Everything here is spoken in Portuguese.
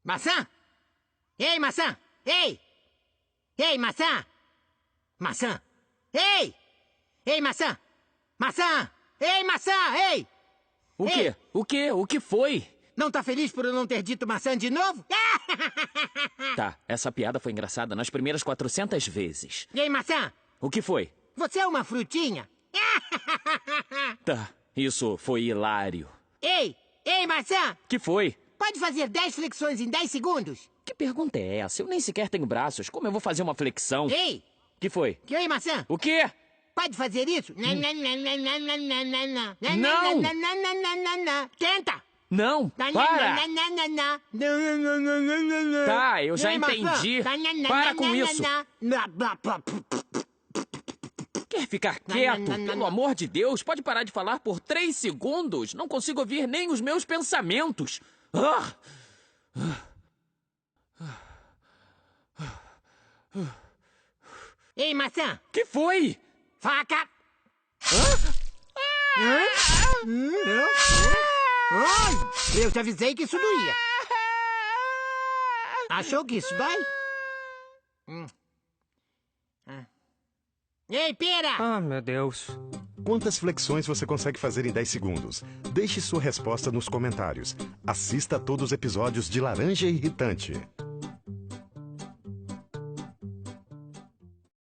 Maçã? Ei, maçã! Ei! Ei, maçã! Maçã! Ei! Ei, maçã! Maçã! Ei, maçã! Ei! O Ei! quê? O quê? O que foi? Não tá feliz por eu não ter dito maçã de novo? Tá, essa piada foi engraçada nas primeiras 400 vezes. Ei, maçã! O que foi? Você é uma frutinha? Tá, isso foi hilário. Ei! Ei, maçã! Que foi? Pode fazer 10 flexões em 10 segundos? Que pergunta é essa? Eu nem sequer tenho braços. Como eu vou fazer uma flexão? Ei! Que foi? Ei, maçã! O quê? Pode fazer isso? Não! Tenta! Não, para! Tá, eu já entendi. Para com isso. Quer ficar quieto? Pelo amor de Deus, pode parar de falar por 3 segundos? Não consigo ouvir nem os meus pensamentos. Ei, maçã! Que foi? Faca! Ai, eu te avisei que isso doía. Achou que isso dói? Ei, pera! Ah, meu Deus. Quantas flexões você consegue fazer em 10 segundos? Deixe sua resposta nos comentários. Assista a todos os episódios de Laranja Irritante.